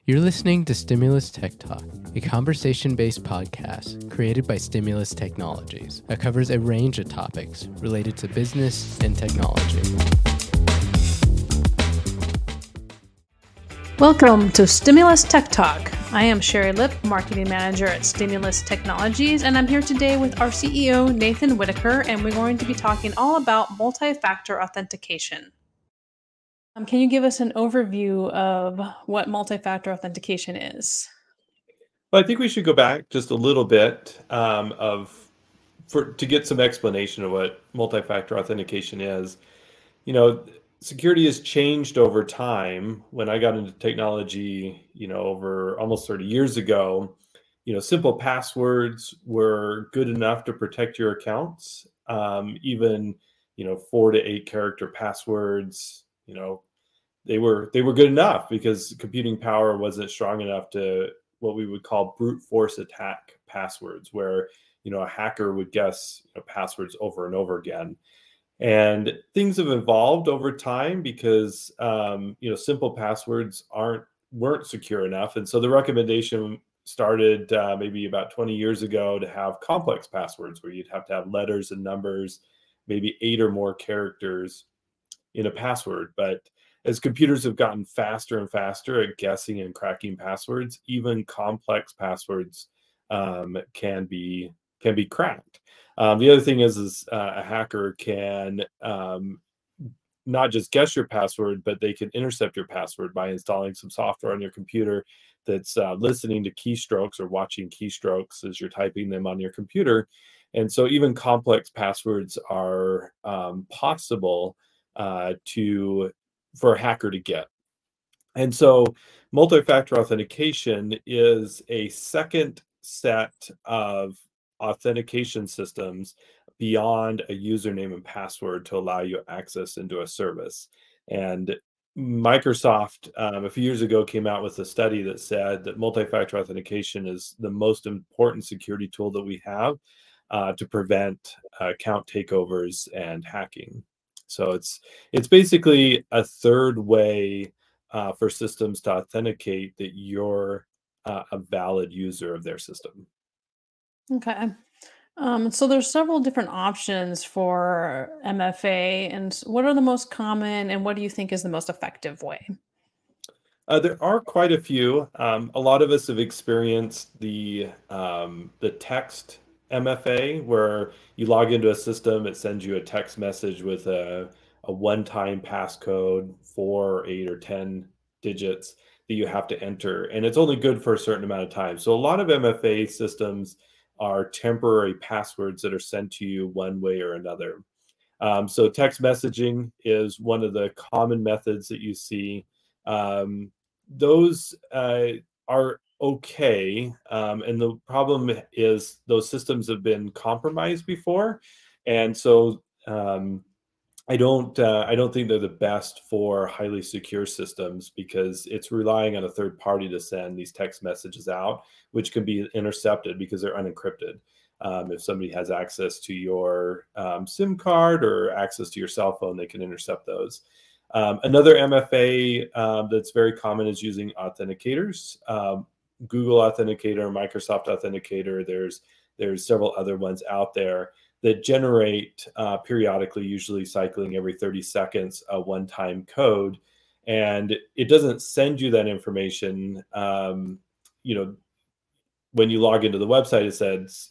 You're listening to Stimulus Tech Talk, a conversation-based podcast created by Stimulus Technologies that covers a range of topics related to business and technology. Welcome to Stimulus Tech Talk. I am Sherry Lipp, Marketing Manager at Stimulus Technologies, and I'm here today with our CEO, Nathan Whitaker, and we're going to be talking all about multi-factor authentication. Can you give us an overview of what multi-factor authentication is? Well, I think we should go back just a little bit to get some explanation of what multi-factor authentication is. You know, security has changed over time. When I got into technology, over almost 30 years ago, simple passwords were good enough to protect your accounts. Even 4 to 8 character passwords, they were good enough because computing power wasn't strong enough to what we would call brute force attack passwords, where a hacker would guess passwords over and over again. And things have evolved over time because simple passwords weren't secure enough, and so the recommendation started maybe about 20 years ago to have complex passwords where you'd have to have letters and numbers, maybe 8 or more characters in a password. But as computers have gotten faster and faster at guessing and cracking passwords, even complex passwords can be cracked. The other thing is a hacker can not just guess your password, but they can intercept your password by installing some software on your computer that's listening to keystrokes or watching keystrokes as you're typing them on your computer. And so even complex passwords are possible for a hacker to get. And so multi-factor authentication is a second set of authentication systems beyond a username and password to allow you access into a service. And Microsoft, a few years ago, came out with a study that said that multi-factor authentication is the most important security tool that we have to prevent account takeovers and hacking. So it's basically a third way for systems to authenticate that you're a valid user of their system. Okay. So there's several different options for MFA, and what are the most common, and what do you think is the most effective way? There are quite a few. A lot of us have experienced the text MFA, where you log into a system, it sends you a text message with a one-time passcode, 4, 8, or 10 digits that you have to enter, and it's only good for a certain amount of time. So a lot of MFA systems are temporary passwords that are sent to you one way or another. So text messaging is one of the common methods that you see. Those are okay, and the problem is those systems have been compromised before, and so I don't think they're the best for highly secure systems because it's relying on a third party to send these text messages out, which can be intercepted because they're unencrypted. If somebody has access to your SIM card or access to your cell phone, they can intercept those. Another MFA that's very common is using authenticators. Google Authenticator, Microsoft Authenticator. There's several other ones out there that generate periodically, usually cycling every 30 seconds, a one-time code, and it doesn't send you that information. When you log into the website, it says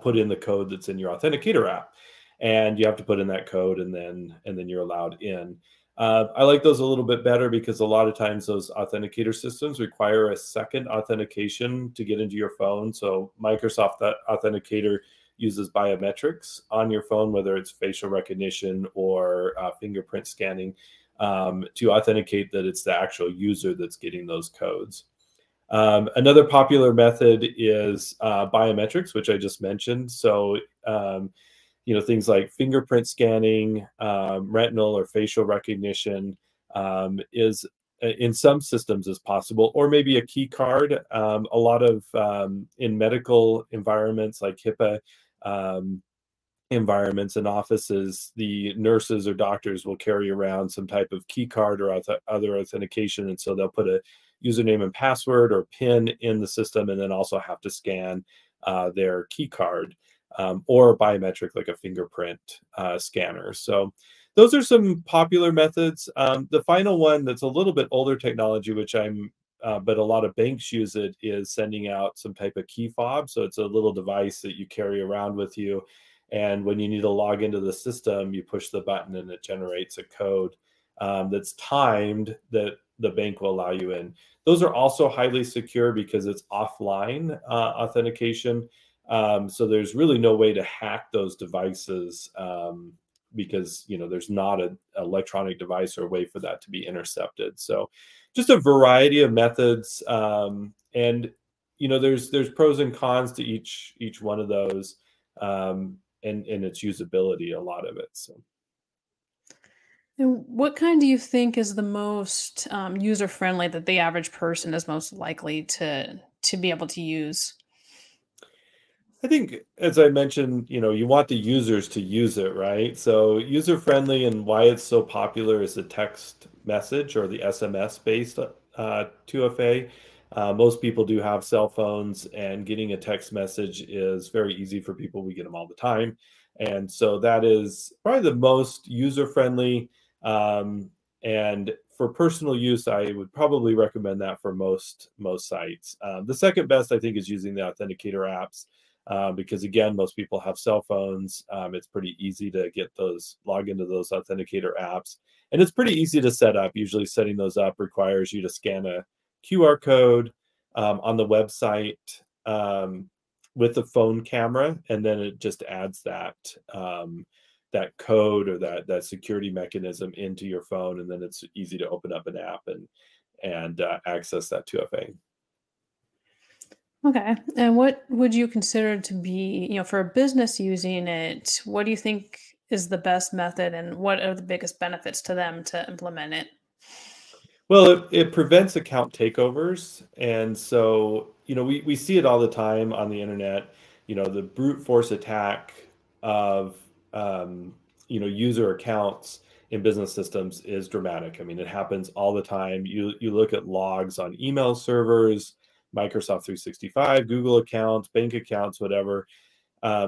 put in the code that's in your Authenticator app, and you have to put in that code, and then you're allowed in. I like those a little bit better because a lot of times those authenticator systems require a second authentication to get into your phone. So Microsoft Authenticator uses biometrics on your phone, whether it's facial recognition or fingerprint scanning, to authenticate that it's the actual user that's getting those codes. Another popular method is biometrics, which I just mentioned. So things like fingerprint scanning, retinal or facial recognition is in some systems is possible, or maybe a key card. A lot of in medical environments like HIPAA environments and offices, the nurses or doctors will carry around some type of key card or other authentication, and so they'll put a username and password or PIN in the system, and then also have to scan their key card or biometric like a fingerprint scanner. So those are some popular methods. The final one that's a little bit older technology, which but a lot of banks use it, is sending out some type of key fob. So it's a little device that you carry around with you. And when you need to log into the system, you push the button and it generates a code that's timed that the bank will allow you in. Those are also highly secure because it's offline authentication. So there's really no way to hack those devices because there's not an electronic device or a way for that to be intercepted. So just a variety of methods, and there's pros and cons to each one of those, and its usability, a lot of it. So. And what kind do you think is the most user friendly that the average person is most likely to be able to use? I think, as I mentioned, you want the users to use it, right? So user friendly, and why it's so popular is the text message or the SMS based 2FA. Most people do have cell phones, and getting a text message is very easy for people. We get them all the time. And so that is probably the most user friendly. And for personal use, I would probably recommend that for most sites. The second best, I think, is using the authenticator apps. Because again, most people have cell phones. It's pretty easy to log into those authenticator apps, and it's pretty easy to set up. Usually setting those up requires you to scan a QR code on the website with the phone camera, and then it just adds that code or that security mechanism into your phone, and then it's easy to open up an app and access that 2FA. Okay. And what would you consider to be, for a business using it, what do you think is the best method and what are the biggest benefits to them to implement it? Well, it prevents account takeovers. And so, we see it all the time on the internet, the brute force attack of, user accounts in business systems is dramatic. I mean, it happens all the time. You look at logs on email servers, Microsoft 365, Google accounts, bank accounts, whatever.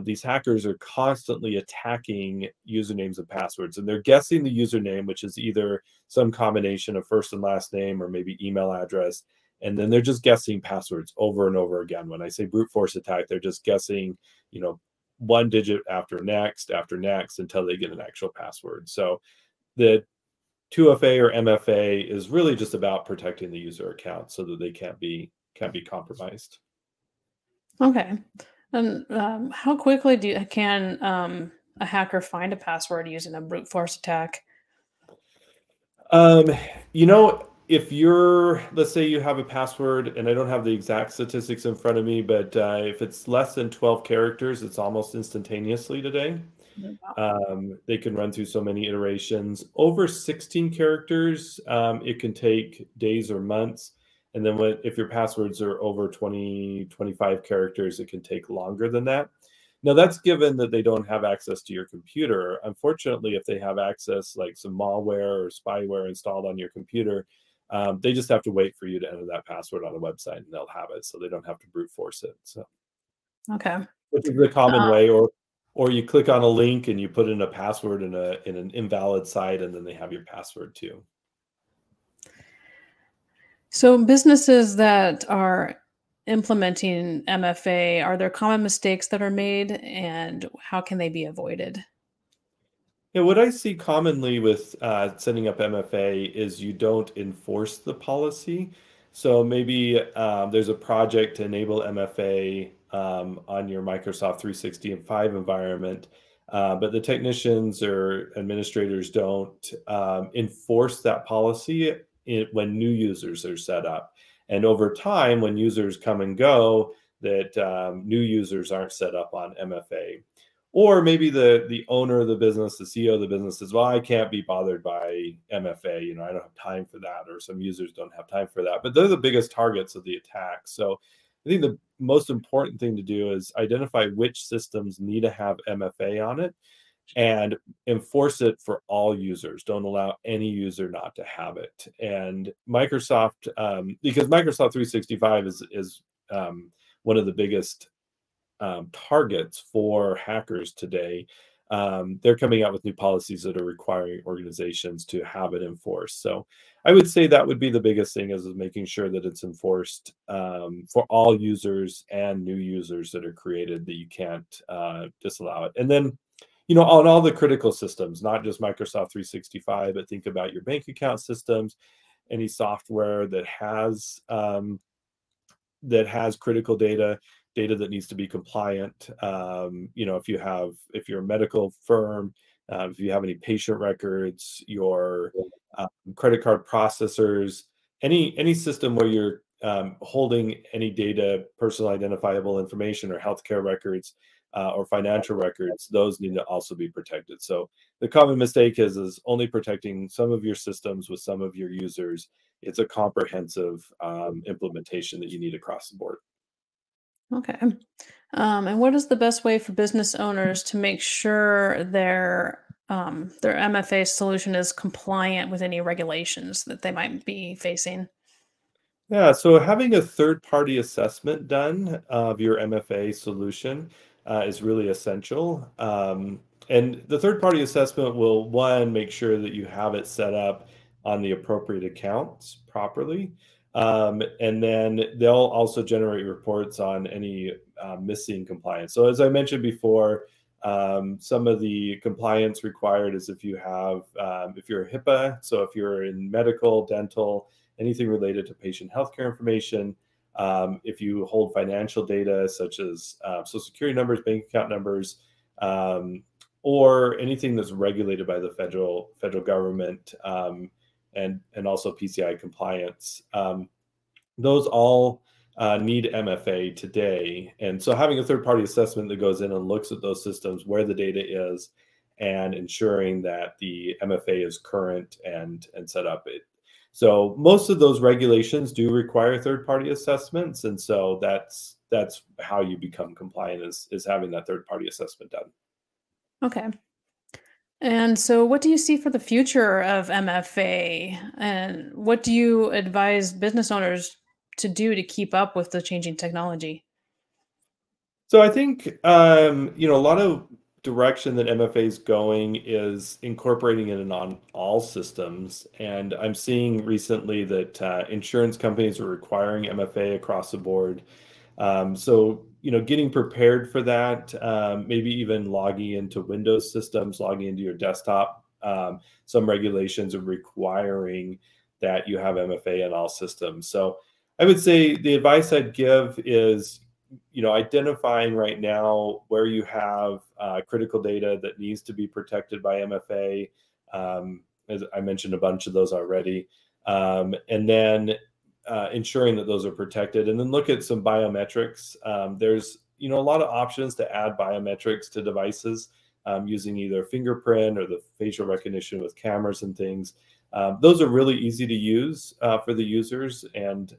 These hackers are constantly attacking usernames and passwords, and they're guessing the username, which is either some combination of first and last name or maybe email address. And then they're just guessing passwords over and over again. When I say brute force attack, they're just guessing, one digit after next until they get an actual password. So the 2FA or MFA is really just about protecting the user account so that they can't be compromised. Okay. And how quickly can a hacker find a password using a brute force attack? Um, if let's say you have a password, and I don't have the exact statistics in front of me, but if it's less than 12 characters, it's almost instantaneously today. They can run through so many iterations. Over 16 characters, it can take days or months. And then if your passwords are over 20, 25 characters, it can take longer than that. Now, that's given that they don't have access to your computer. Unfortunately, if they have access, like some malware or spyware installed on your computer, they just have to wait for you to enter that password on a website, and they'll have it. So they don't have to brute force it. So, Okay. which is the common way, or you click on a link and you put in a password in an invalid site, and then they have your password too. So businesses that are implementing MFA, are there common mistakes that are made and how can they be avoided? Yeah, what I see commonly with setting up MFA is you don't enforce the policy. So maybe there's a project to enable MFA on your Microsoft 365 environment, but the technicians or administrators don't enforce that policy when new users are set up. And over time, when users come and go, that new users aren't set up on MFA. Or maybe the owner of the business, the CEO of the business says, well, I can't be bothered by MFA. I don't have time for that. Or some users don't have time for that. But they're the biggest targets of the attack. So I think the most important thing to do is identify which systems need to have MFA on it. and enforce it for all users. Don't allow any user not to have it. And Microsoft, because Microsoft 365 is one of the biggest targets for hackers today, they're coming out with new policies that are requiring organizations to have it enforced. So I would say that would be the biggest thing, is making sure that it's enforced for all users and new users that are created, that you can't disallow it. And then, on all the critical systems, not just Microsoft 365, but think about your bank account systems, any software that has critical data that needs to be compliant. If you're a medical firm, if you have any patient records, your credit card processors, any system where you're holding any data, personal identifiable information, or healthcare records, or financial records, those need to also be protected. So the common mistake is only protecting some of your systems with some of your users. It's a comprehensive implementation that you need across the board. Okay. And what is the best way for business owners to make sure their MFA solution is compliant with any regulations that they might be facing? Yeah, so having a third-party assessment done of your MFA solution is really essential. And the third-party assessment will, one, make sure that you have it set up on the appropriate accounts properly. And then they'll also generate reports on any missing compliance. So as I mentioned before, some of the compliance required is if you're HIPAA, so if you're in medical, dental, anything related to patient healthcare information, if you hold financial data such as Social Security numbers, bank account numbers, or anything that's regulated by the federal government, and also PCI compliance. Those all need MFA today. And so having a third-party assessment that goes in and looks at those systems, where the data is, and ensuring that the MFA is current and set up. So most of those regulations do require third-party assessments, and so that's how you become compliant, is having that third-party assessment done. Okay. And so, what do you see for the future of MFA? And what do you advise business owners to do to keep up with the changing technology? So I think a lot of direction that MFA is going is incorporating it in on all systems, and I'm seeing recently that insurance companies are requiring MFA across the board. So getting prepared for that, maybe even logging into Windows systems, logging into your desktop. Some regulations are requiring that you have MFA in all systems. So I would say the advice I'd give is, identifying right now where you have critical data that needs to be protected by MFA. As I mentioned a bunch of those already. And then ensuring that those are protected, and then look at some biometrics. There's a lot of options to add biometrics to devices, using either fingerprint or the facial recognition with cameras and things. Those are really easy to use for the users, and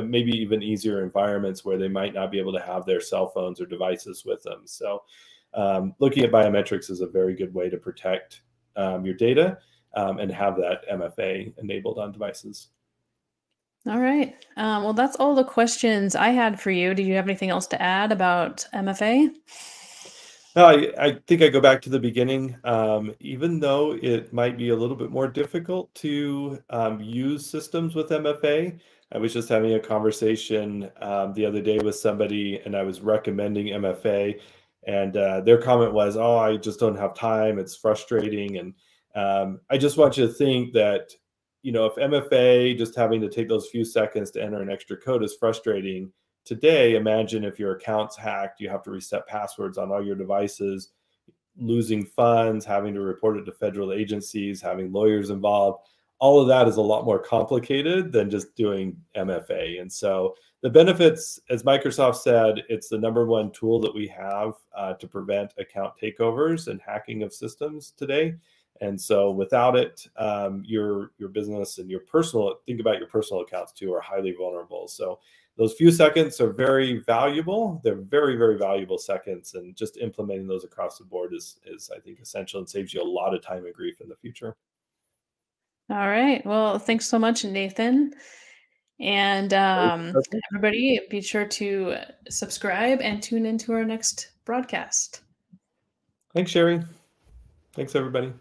maybe even easier environments where they might not be able to have their cell phones or devices with them. So looking at biometrics is a very good way to protect your data, and have that MFA enabled on devices. All right. Well, that's all the questions I had for you. Do you have anything else to add about MFA? No, I think I go back to the beginning. Even though it might be a little bit more difficult to use systems with MFA, I was just having a conversation the other day with somebody, and I was recommending MFA, and their comment was, "Oh, I just don't have time. It's frustrating." And I just want you to think that, if MFA, just having to take those few seconds to enter an extra code, is frustrating today, imagine if your account's hacked, you have to reset passwords on all your devices, losing funds, having to report it to federal agencies, having lawyers involved. All of that is a lot more complicated than just doing MFA. And so the benefits, as Microsoft said, it's the #1 tool that we have to prevent account takeovers and hacking of systems today. And so without it, your business and think about your personal accounts too, are highly vulnerable. So those few seconds are very valuable. They're very, very valuable seconds, and just implementing those across the board is I think essential, and saves you a lot of time and grief in the future. All right. Well, thanks so much, Nathan. And everybody, be sure to subscribe and tune into our next broadcast. Thanks, Sherry. Thanks, everybody.